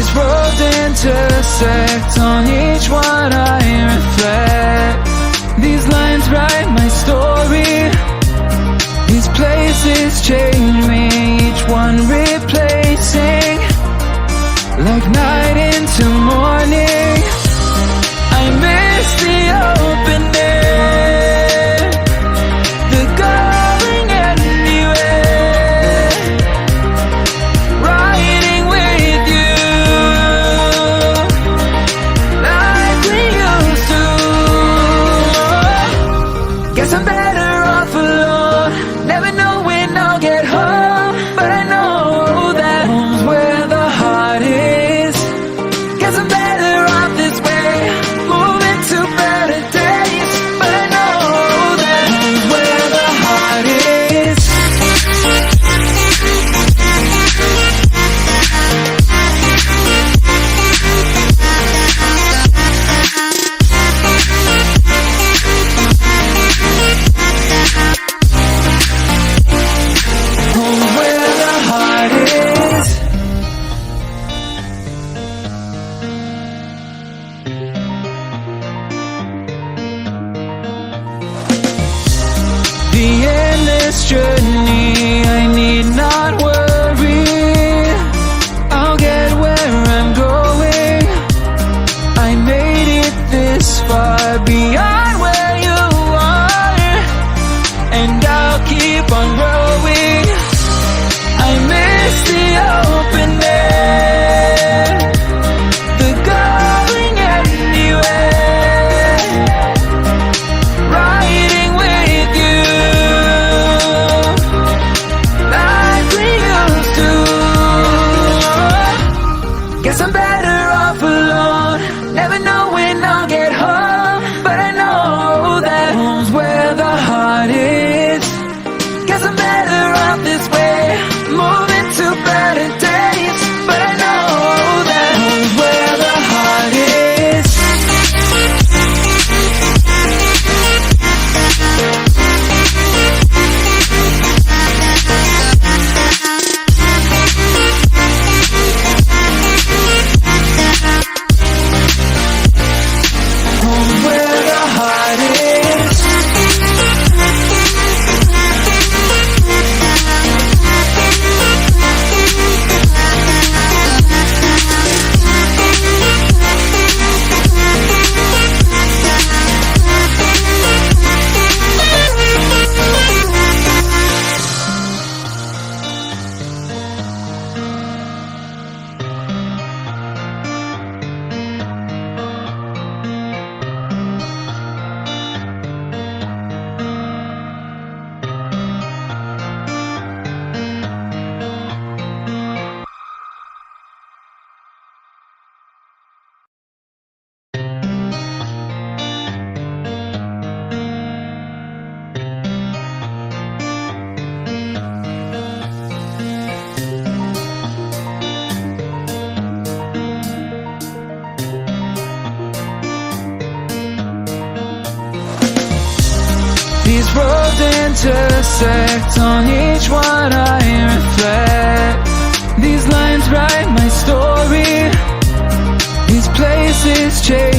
These roads intersect, on each one I reflect. These lines write my story. These places change me, each one replacing, like night into morning. I miss the open air, the going anywhere, riding with you like we used to. Guess I'm better off alone, never know when I'll get home, but I know that home's where the heart is. Guess I'm better off this way, moving to better days, but I know that home's where the heart is. Home's where the heart is. The endless journey, I need not worry. I'll get where I'm going. I made it this far, beyond where you are, and I'll keep on growing. I miss the open air, the going anywhere, riding with you like we used to. Guess I'm better off alone, never know when I'll get home, but I know that home's where the heart is. Guess I'm better off this way, moving to better days, but I know that home's where the heart is. Home's where the heart is. These roads intersect, on each one I reflect. These lines write my story. These places change